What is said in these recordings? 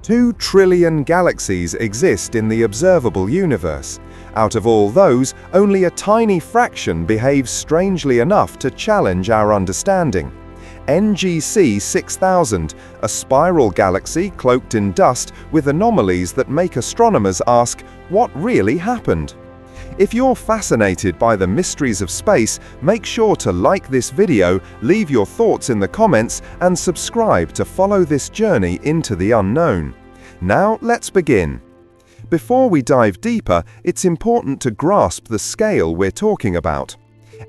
2 trillion galaxies exist in the observable universe. Out of all those, only a tiny fraction behaves strangely enough to challenge our understanding. NGC 6000, a spiral galaxy cloaked in dust with anomalies that make astronomers ask, what really happened? If you're fascinated by the mysteries of space, make sure to like this video, leave your thoughts in the comments, and subscribe to follow this journey into the unknown. Now, let's begin. Before we dive deeper, it's important to grasp the scale we're talking about.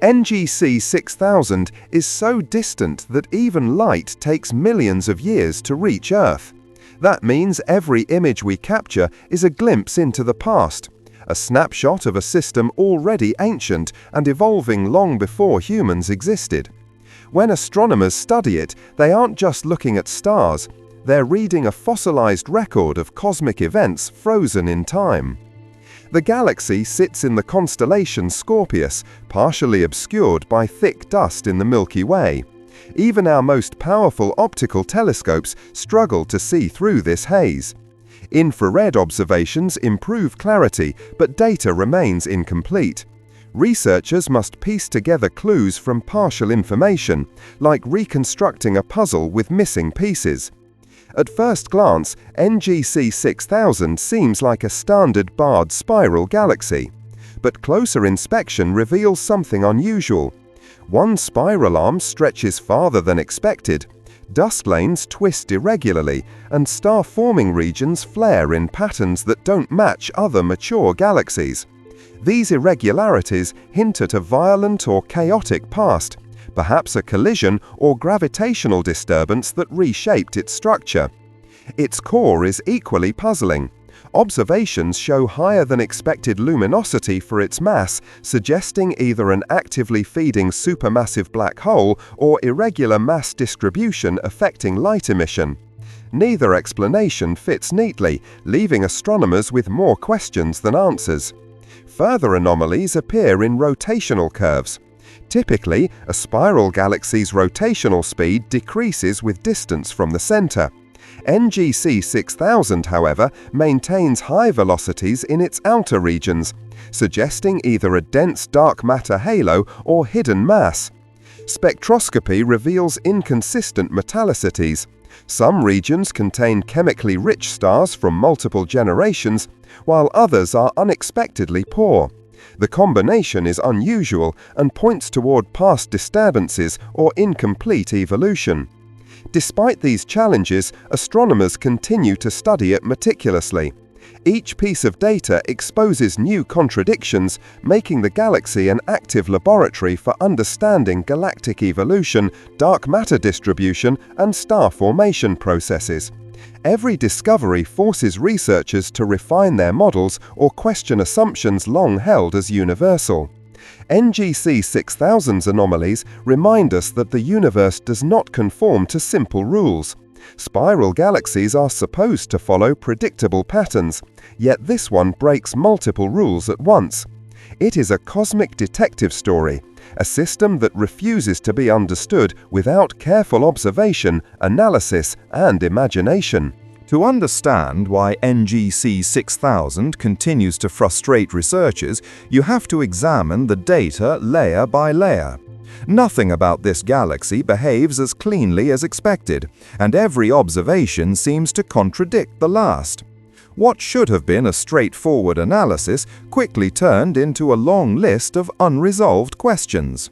NGC 6000 is so distant that even light takes millions of years to reach Earth. That means every image we capture is a glimpse into the past, a snapshot of a system already ancient and evolving long before humans existed. When astronomers study it, they aren't just looking at stars, they're reading a fossilized record of cosmic events frozen in time. The galaxy sits in the constellation Scorpius, partially obscured by thick dust in the Milky Way. Even our most powerful optical telescopes struggle to see through this haze. Infrared observations improve clarity, but data remains incomplete. Researchers must piece together clues from partial information, like reconstructing a puzzle with missing pieces. At first glance, NGC 6000 seems like a standard barred spiral galaxy. But closer inspection reveals something unusual. One spiral arm stretches farther than expected, dust lanes twist irregularly, and star-forming regions flare in patterns that don't match other mature galaxies. These irregularities hint at a violent or chaotic past, perhaps a collision or gravitational disturbance that reshaped its structure. Its core is equally puzzling. Observations show higher than expected luminosity for its mass, suggesting either an actively feeding supermassive black hole or irregular mass distribution affecting light emission. Neither explanation fits neatly, leaving astronomers with more questions than answers. Further anomalies appear in rotational curves. Typically, a spiral galaxy's rotational speed decreases with distance from the center. NGC 6000, however, maintains high velocities in its outer regions, suggesting either a dense dark matter halo or hidden mass. Spectroscopy reveals inconsistent metallicities. Some regions contain chemically rich stars from multiple generations, while others are unexpectedly poor. The combination is unusual and points toward past disturbances or incomplete evolution. Despite these challenges, astronomers continue to study it meticulously. Each piece of data exposes new contradictions, making the galaxy an active laboratory for understanding galactic evolution, dark matter distribution, and star formation processes. Every discovery forces researchers to refine their models or question assumptions long held as universal. NGC 6000's anomalies remind us that the universe does not conform to simple rules. Spiral galaxies are supposed to follow predictable patterns, yet this one breaks multiple rules at once. It is a cosmic detective story, a system that refuses to be understood without careful observation, analysis, and imagination. To understand why NGC 6000 continues to frustrate researchers, you have to examine the data layer by layer. Nothing about this galaxy behaves as cleanly as expected, and every observation seems to contradict the last. What should have been a straightforward analysis quickly turned into a long list of unresolved questions.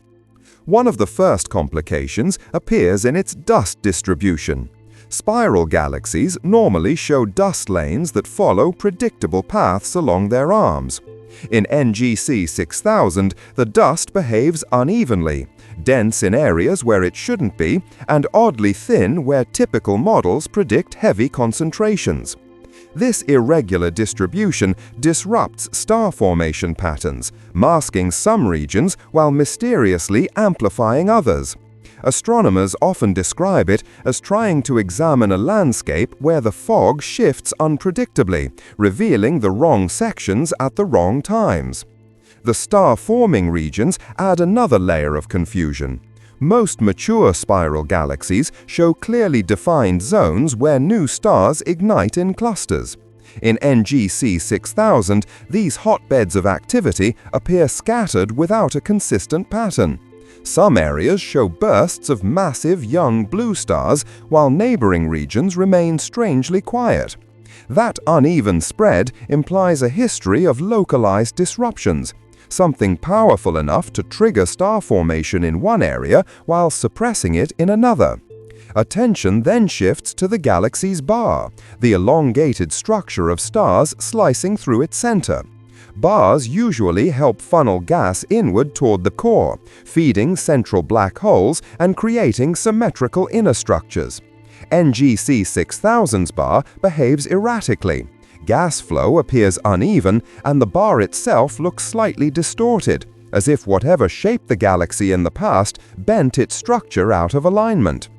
One of the first complications appears in its dust distribution. Spiral galaxies normally show dust lanes that follow predictable paths along their arms. In NGC 6000, the dust behaves unevenly, dense in areas where it shouldn't be, and oddly thin where typical models predict heavy concentrations. This irregular distribution disrupts star formation patterns, masking some regions while mysteriously amplifying others. Astronomers often describe it as trying to examine a landscape where the fog shifts unpredictably, revealing the wrong sections at the wrong times. The star-forming regions add another layer of confusion. Most mature spiral galaxies show clearly defined zones where new stars ignite in clusters. In NGC 6000, these hotbeds of activity appear scattered without a consistent pattern. Some areas show bursts of massive young blue stars, while neighboring regions remain strangely quiet. That uneven spread implies a history of localized disruptions, something powerful enough to trigger star formation in one area while suppressing it in another. Attention then shifts to the galaxy's bar, the elongated structure of stars slicing through its center. Bars usually help funnel gas inward toward the core, feeding central black holes and creating symmetrical inner structures. NGC 6000's bar behaves erratically. Gas flow appears uneven, and the bar itself looks slightly distorted, as if whatever shaped the galaxy in the past bent its structure out of alignment.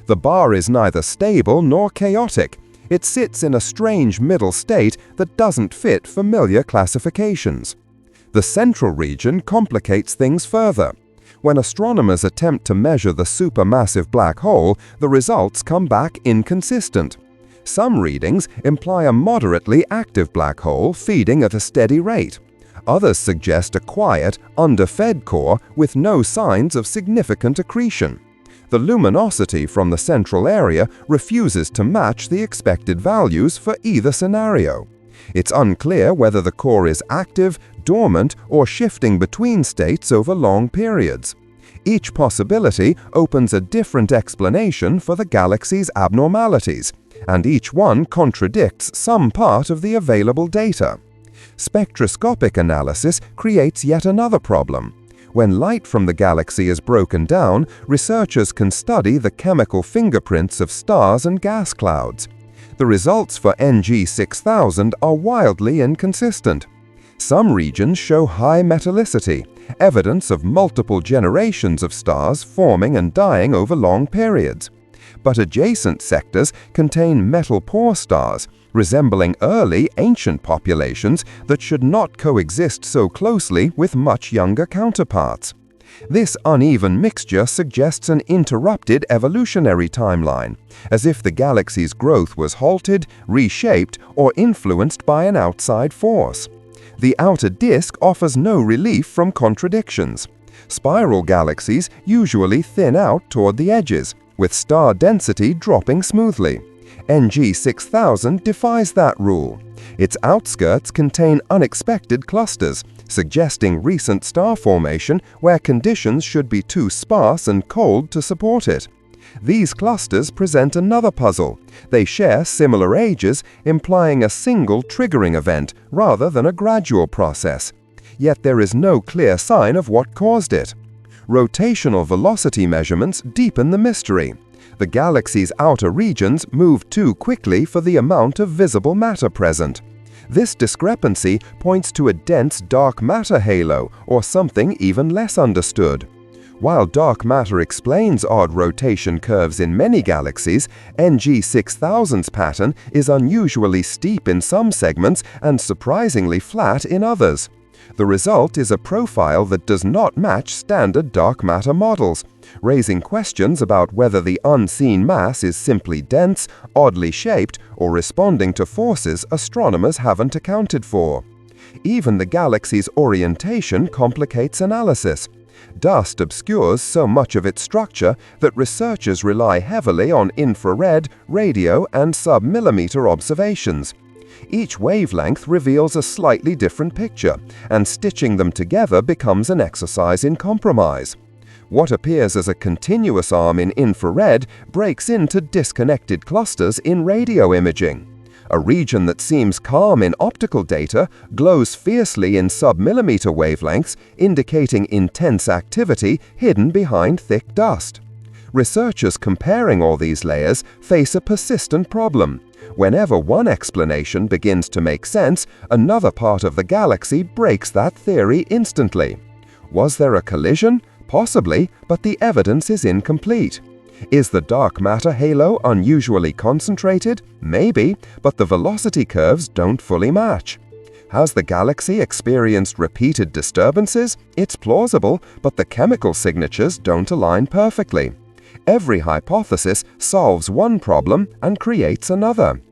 The bar is neither stable nor chaotic. It sits in a strange middle state that doesn't fit familiar classifications. The central region complicates things further. When astronomers attempt to measure the supermassive black hole, the results come back inconsistent. Some readings imply a moderately active black hole feeding at a steady rate. Others suggest a quiet, underfed core with no signs of significant accretion. The luminosity from the central area refuses to match the expected values for either scenario. It's unclear whether the core is active, dormant, or shifting between states over long periods. Each possibility opens a different explanation for the galaxy's abnormalities, and each one contradicts some part of the available data. Spectroscopic analysis creates yet another problem. When light from the galaxy is broken down, researchers can study the chemical fingerprints of stars and gas clouds. The results for NG 6000 are wildly inconsistent. Some regions show high metallicity, evidence of multiple generations of stars forming and dying over long periods. But adjacent sectors contain metal-poor stars, resembling early, ancient populations that should not coexist so closely with much younger counterparts. This uneven mixture suggests an interrupted evolutionary timeline, as if the galaxy's growth was halted, reshaped, or influenced by an outside force. The outer disk offers no relief from contradictions. Spiral galaxies usually thin out toward the edges, with star density dropping smoothly. NG 6000 defies that rule. Its outskirts contain unexpected clusters, suggesting recent star formation where conditions should be too sparse and cold to support it. These clusters present another puzzle. They share similar ages, implying a single triggering event rather than a gradual process. Yet there is no clear sign of what caused it. Rotational velocity measurements deepen the mystery. The galaxy's outer regions move too quickly for the amount of visible matter present. This discrepancy points to a dense dark matter halo or something even less understood. While dark matter explains odd rotation curves in many galaxies, NG 6000's pattern is unusually steep in some segments and surprisingly flat in others. The result is a profile that does not match standard dark matter models, raising questions about whether the unseen mass is simply dense, oddly shaped, or responding to forces astronomers haven't accounted for. Even the galaxy's orientation complicates analysis. Dust obscures so much of its structure that researchers rely heavily on infrared, radio, and sub-millimeter observations. Each wavelength reveals a slightly different picture, and stitching them together becomes an exercise in compromise. What appears as a continuous arm in infrared breaks into disconnected clusters in radio imaging. A region that seems calm in optical data glows fiercely in sub-millimeter wavelengths, indicating intense activity hidden behind thick dust. Researchers comparing all these layers face a persistent problem. Whenever one explanation begins to make sense, another part of the galaxy breaks that theory instantly. Was there a collision? Possibly, but the evidence is incomplete. Is the dark matter halo unusually concentrated? Maybe, but the velocity curves don't fully match. Has the galaxy experienced repeated disturbances? It's plausible, but the chemical signatures don't align perfectly. Every hypothesis solves one problem and creates another.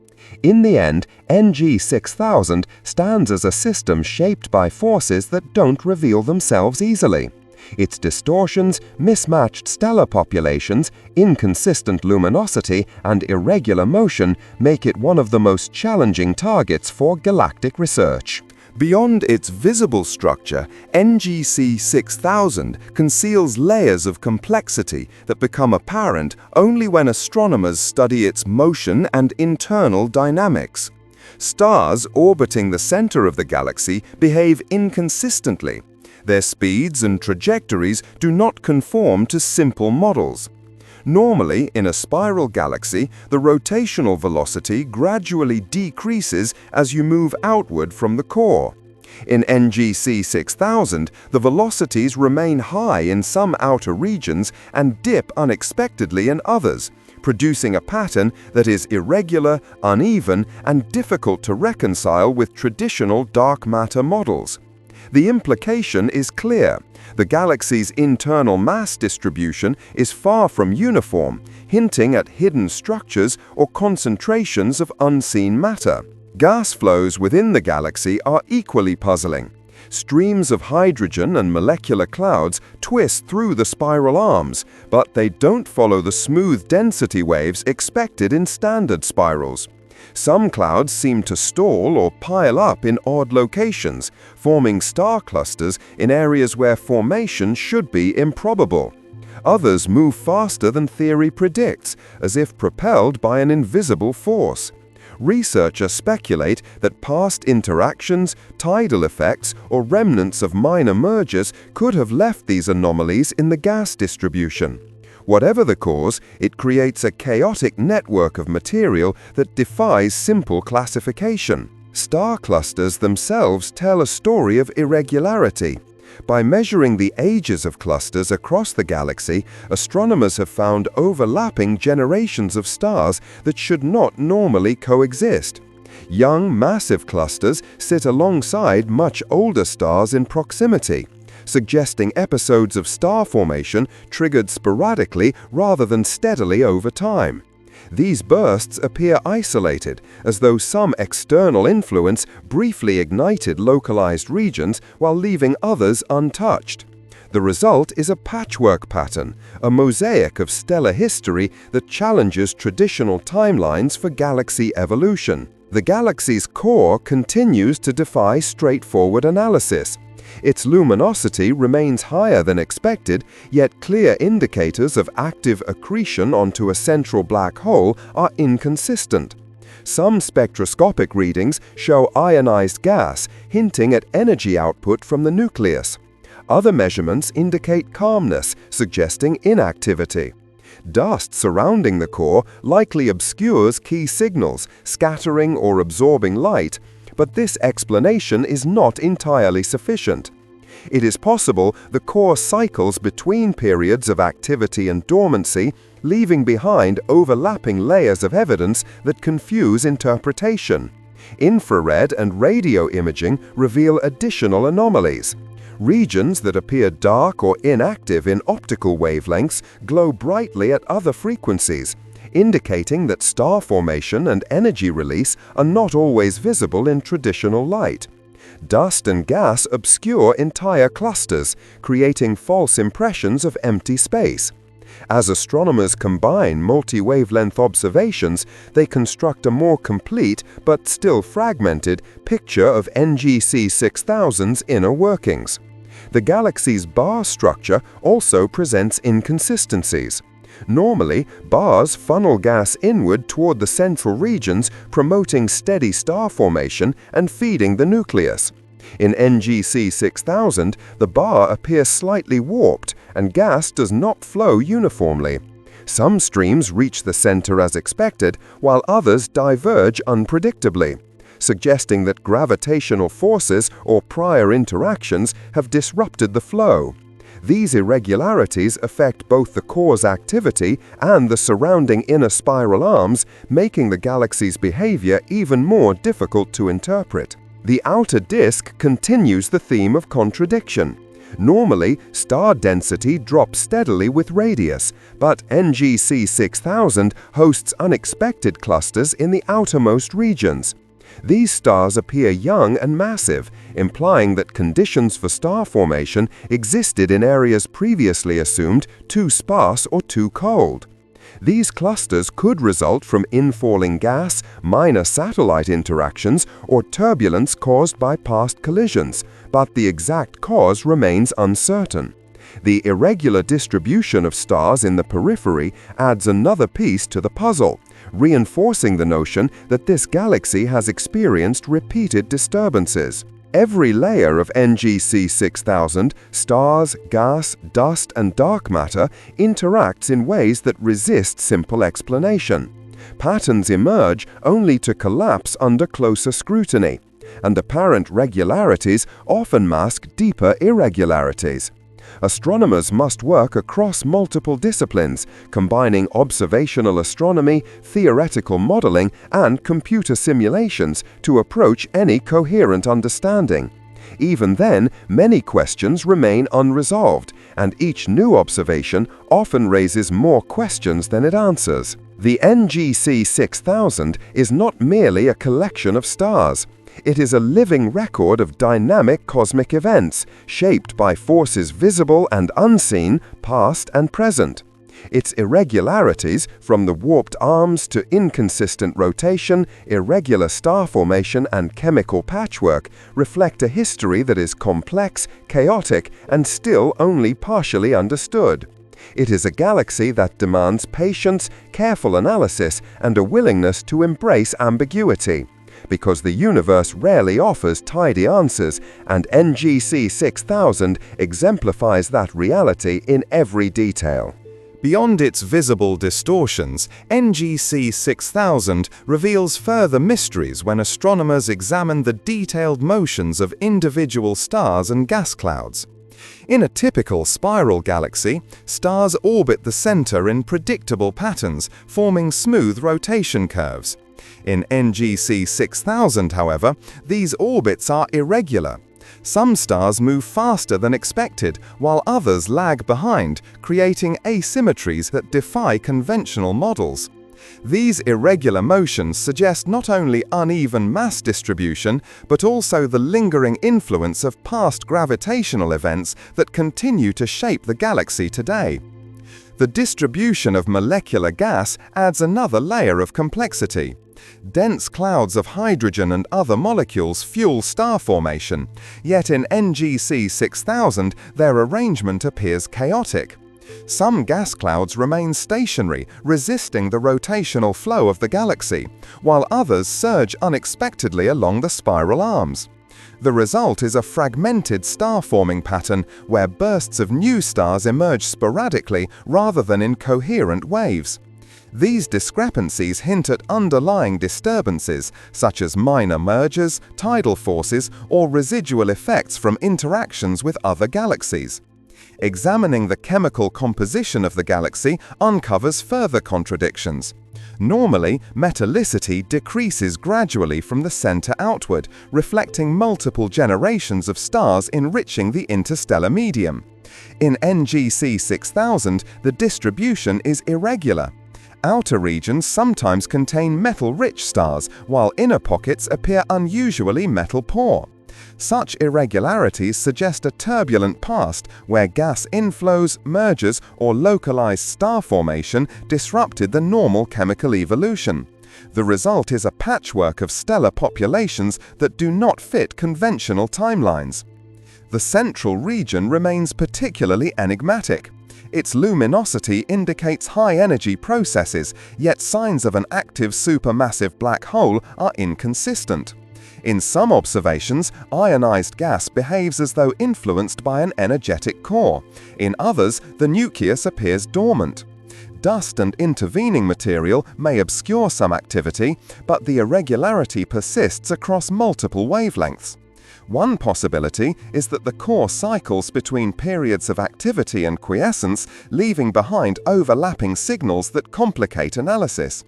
In the end, NG 6000 stands as a system shaped by forces that don't reveal themselves easily. Its distortions, mismatched stellar populations, inconsistent luminosity, and irregular motion make it one of the most challenging targets for galactic research. Beyond its visible structure, NGC 6000 conceals layers of complexity that become apparent only when astronomers study its motion and internal dynamics. Stars orbiting the center of the galaxy behave inconsistently. Their speeds and trajectories do not conform to simple models. Normally, in a spiral galaxy, the rotational velocity gradually decreases as you move outward from the core. In NGC 6000, the velocities remain high in some outer regions and dip unexpectedly in others, producing a pattern that is irregular, uneven, and difficult to reconcile with traditional dark matter models. The implication is clear. The galaxy's internal mass distribution is far from uniform, hinting at hidden structures or concentrations of unseen matter. Gas flows within the galaxy are equally puzzling. Streams of hydrogen and molecular clouds twist through the spiral arms, but they don't follow the smooth density waves expected in standard spirals. Some clouds seem to stall or pile up in odd locations, forming star clusters in areas where formation should be improbable. Others move faster than theory predicts, as if propelled by an invisible force. Researchers speculate that past interactions, tidal effects, or remnants of minor mergers could have left these anomalies in the gas distribution. Whatever the cause, it creates a chaotic network of material that defies simple classification. Star clusters themselves tell a story of irregularity. By measuring the ages of clusters across the galaxy, astronomers have found overlapping generations of stars that should not normally coexist. Young, massive clusters sit alongside much older stars in proximity, suggesting episodes of star formation triggered sporadically rather than steadily over time. These bursts appear isolated, as though some external influence briefly ignited localized regions while leaving others untouched. The result is a patchwork pattern, a mosaic of stellar history that challenges traditional timelines for galaxy evolution. The galaxy's core continues to defy straightforward analysis. Its luminosity remains higher than expected, yet clear indicators of active accretion onto a central black hole are inconsistent. Some spectroscopic readings show ionized gas, hinting at energy output from the nucleus. Other measurements indicate calmness, suggesting inactivity. Dust surrounding the core likely obscures key signals, scattering or absorbing light, but this explanation is not entirely sufficient. It is possible the core cycles between periods of activity and dormancy, leaving behind overlapping layers of evidence that confuse interpretation. Infrared and radio imaging reveal additional anomalies. Regions that appear dark or inactive in optical wavelengths glow brightly at other frequencies, indicating that star formation and energy release are not always visible in traditional light. Dust and gas obscure entire clusters, creating false impressions of empty space. As astronomers combine multi-wavelength observations, they construct a more complete, but still fragmented, picture of NGC 6000's inner workings. The galaxy's bar structure also presents inconsistencies. Normally, bars funnel gas inward toward the central regions, promoting steady star formation and feeding the nucleus. In NGC 6000, the bar appears slightly warped, and gas does not flow uniformly. Some streams reach the center as expected, while others diverge unpredictably, suggesting that gravitational forces or prior interactions have disrupted the flow. These irregularities affect both the core's activity and the surrounding inner spiral arms, making the galaxy's behavior even more difficult to interpret. The outer disk continues the theme of contradiction. Normally, star density drops steadily with radius, but NGC 6000 hosts unexpected clusters in the outermost regions. These stars appear young and massive, implying that conditions for star formation existed in areas previously assumed too sparse or too cold. These clusters could result from infalling gas, minor satellite interactions, or turbulence caused by past collisions, but the exact cause remains uncertain. The irregular distribution of stars in the periphery adds another piece to the puzzle, reinforcing the notion that this galaxy has experienced repeated disturbances. Every layer of NGC 6000, stars, gas, dust, and dark matter, interacts in ways that resist simple explanation. Patterns emerge only to collapse under closer scrutiny, and apparent regularities often mask deeper irregularities. Astronomers must work across multiple disciplines, combining observational astronomy, theoretical modeling, and computer simulations to approach any coherent understanding. Even then, many questions remain unresolved, and each new observation often raises more questions than it answers. The NGC 6000 is not merely a collection of stars. It is a living record of dynamic cosmic events, shaped by forces visible and unseen, past and present. Its irregularities, from the warped arms to inconsistent rotation, irregular star formation, and chemical patchwork, reflect a history that is complex, chaotic, and still only partially understood. It is a galaxy that demands patience, careful analysis, and a willingness to embrace ambiguity. Because the universe rarely offers tidy answers, and NGC 6000 exemplifies that reality in every detail. Beyond its visible distortions, NGC 6000 reveals further mysteries when astronomers examine the detailed motions of individual stars and gas clouds. In a typical spiral galaxy, stars orbit the center in predictable patterns, forming smooth rotation curves. In NGC 6000, however, these orbits are irregular. Some stars move faster than expected, while others lag behind, creating asymmetries that defy conventional models. These irregular motions suggest not only uneven mass distribution, but also the lingering influence of past gravitational events that continue to shape the galaxy today. The distribution of molecular gas adds another layer of complexity. Dense clouds of hydrogen and other molecules fuel star formation, yet in NGC 6000 their arrangement appears chaotic. Some gas clouds remain stationary, resisting the rotational flow of the galaxy, while others surge unexpectedly along the spiral arms. The result is a fragmented star-forming pattern where bursts of new stars emerge sporadically rather than in coherent waves. These discrepancies hint at underlying disturbances, such as minor mergers, tidal forces, or residual effects from interactions with other galaxies. Examining the chemical composition of the galaxy uncovers further contradictions. Normally, metallicity decreases gradually from the center outward, reflecting multiple generations of stars enriching the interstellar medium. In NGC 6000, the distribution is irregular. Outer regions sometimes contain metal-rich stars, while inner pockets appear unusually metal-poor. Such irregularities suggest a turbulent past where gas inflows, mergers, or localized star formation disrupted the normal chemical evolution. The result is a patchwork of stellar populations that do not fit conventional timelines. The central region remains particularly enigmatic. Its luminosity indicates high-energy processes, yet signs of an active supermassive black hole are inconsistent. In some observations, ionized gas behaves as though influenced by an energetic core. In others, the nucleus appears dormant. Dust and intervening material may obscure some activity, but the irregularity persists across multiple wavelengths. One possibility is that the core cycles between periods of activity and quiescence, leaving behind overlapping signals that complicate analysis.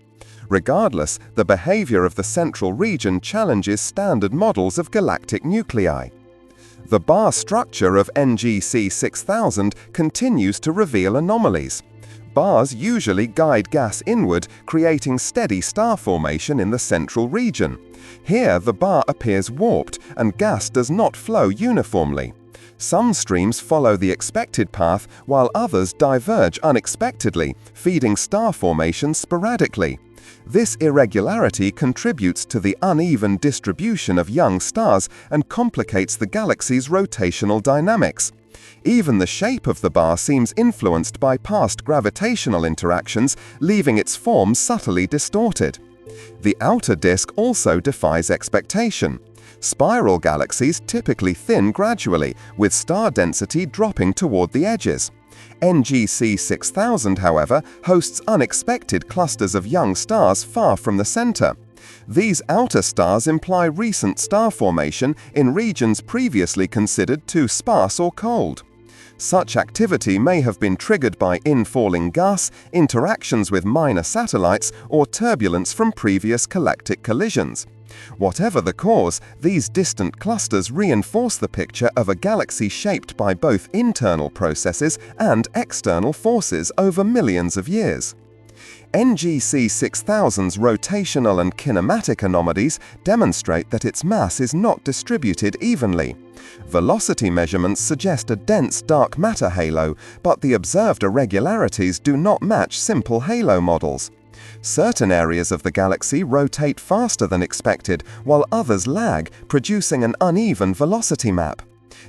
Regardless, the behavior of the central region challenges standard models of galactic nuclei. The bar structure of NGC 6000 continues to reveal anomalies. Bars usually guide gas inward, creating steady star formation in the central region. Here, the bar appears warped, and gas does not flow uniformly. Some streams follow the expected path, while others diverge unexpectedly, feeding star formation sporadically. This irregularity contributes to the uneven distribution of young stars and complicates the galaxy's rotational dynamics. Even the shape of the bar seems influenced by past gravitational interactions, leaving its form subtly distorted. The outer disk also defies expectation. Spiral galaxies typically thin gradually, with star density dropping toward the edges. NGC 6000, however, hosts unexpected clusters of young stars far from the center. These outer stars imply recent star formation in regions previously considered too sparse or cold. Such activity may have been triggered by infalling gas, interactions with minor satellites, or turbulence from previous galactic collisions. Whatever the cause, these distant clusters reinforce the picture of a galaxy shaped by both internal processes and external forces over millions of years. NGC 6000's rotational and kinematic anomalies demonstrate that its mass is not distributed evenly. Velocity measurements suggest a dense dark matter halo, but the observed irregularities do not match simple halo models. Certain areas of the galaxy rotate faster than expected, while others lag, producing an uneven velocity map.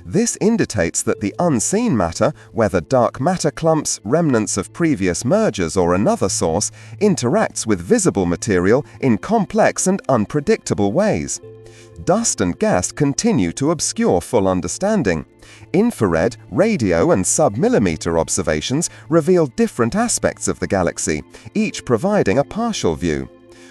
This indicates that the unseen matter, whether dark matter clumps, remnants of previous mergers, or another source, interacts with visible material in complex and unpredictable ways. Dust and gas continue to obscure full understanding. Infrared, radio, and submillimeter observations reveal different aspects of the galaxy, each providing a partial view.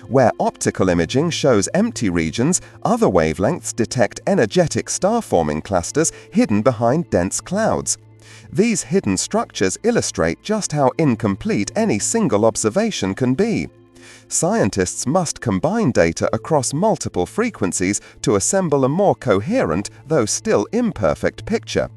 Where optical imaging shows empty regions, other wavelengths detect energetic star-forming clusters hidden behind dense clouds. These hidden structures illustrate just how incomplete any single observation can be. Scientists must combine data across multiple frequencies to assemble a more coherent, though still imperfect picture.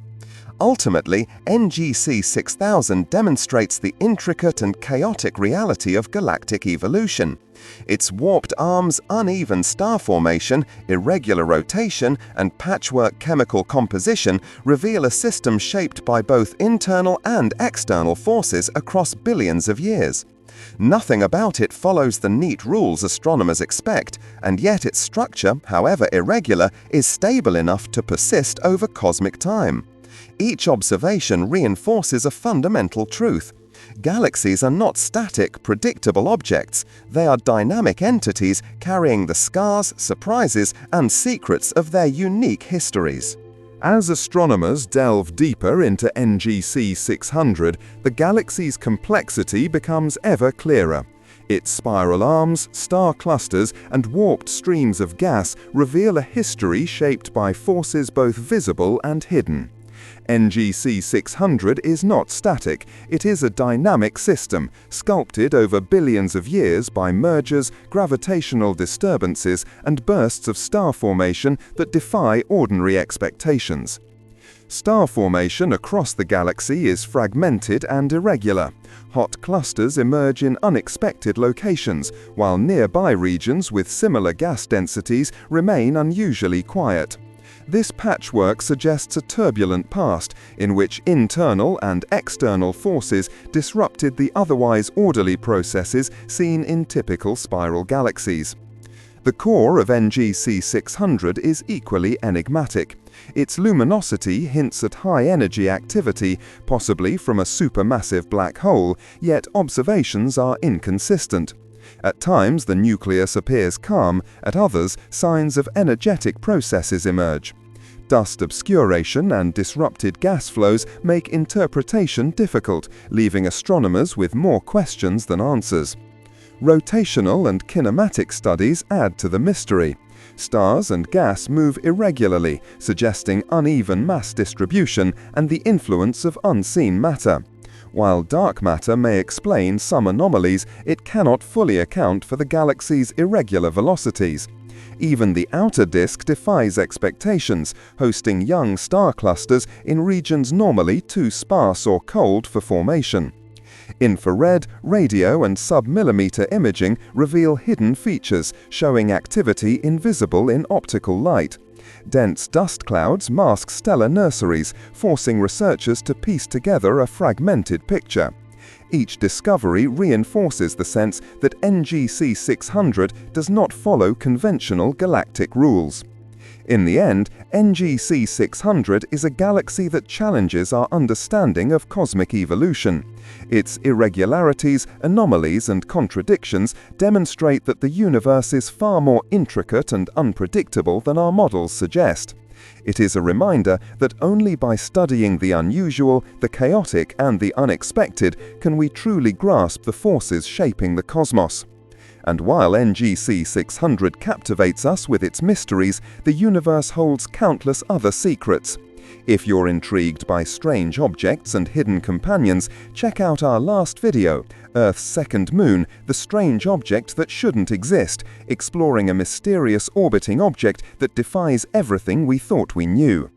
Ultimately, NGC 6000 demonstrates the intricate and chaotic reality of galactic evolution. Its warped arms, uneven star formation, irregular rotation, and patchwork chemical composition reveal a system shaped by both internal and external forces across billions of years. Nothing about it follows the neat rules astronomers expect, and yet its structure, however irregular, is stable enough to persist over cosmic time. Each observation reinforces a fundamental truth. Galaxies are not static, predictable objects. They are dynamic entities carrying the scars, surprises, and secrets of their unique histories. As astronomers delve deeper into NGC 600, the galaxy's complexity becomes ever clearer. Its spiral arms, star clusters, and warped streams of gas reveal a history shaped by forces both visible and hidden. NGC 600 is not static, it is a dynamic system, sculpted over billions of years by mergers, gravitational disturbances, and bursts of star formation that defy ordinary expectations. Star formation across the galaxy is fragmented and irregular. Hot clusters emerge in unexpected locations, while nearby regions with similar gas densities remain unusually quiet. This patchwork suggests a turbulent past in which internal and external forces disrupted the otherwise orderly processes seen in typical spiral galaxies. The core of NGC 600 is equally enigmatic. Its luminosity hints at high-energy activity, possibly from a supermassive black hole, yet observations are inconsistent. At times, the nucleus appears calm, at others, signs of energetic processes emerge. Dust obscuration and disrupted gas flows make interpretation difficult, leaving astronomers with more questions than answers. Rotational and kinematic studies add to the mystery. Stars and gas move irregularly, suggesting uneven mass distribution and the influence of unseen matter. While dark matter may explain some anomalies, it cannot fully account for the galaxy's irregular velocities. Even the outer disk defies expectations, hosting young star clusters in regions normally too sparse or cold for formation. Infrared, radio, and sub-millimeter imaging reveal hidden features, showing activity invisible in optical light. Dense dust clouds mask stellar nurseries, forcing researchers to piece together a fragmented picture. Each discovery reinforces the sense that NGC 600 does not follow conventional galactic rules. In the end, NGC 600 is a galaxy that challenges our understanding of cosmic evolution. Its irregularities, anomalies, and contradictions demonstrate that the universe is far more intricate and unpredictable than our models suggest. It is a reminder that only by studying the unusual, the chaotic, and the unexpected can we truly grasp the forces shaping the cosmos. And while NGC 600 captivates us with its mysteries, the universe holds countless other secrets. If you're intrigued by strange objects and hidden companions, check out our last video, Earth's Second Moon, the strange object that shouldn't exist, exploring a mysterious orbiting object that defies everything we thought we knew.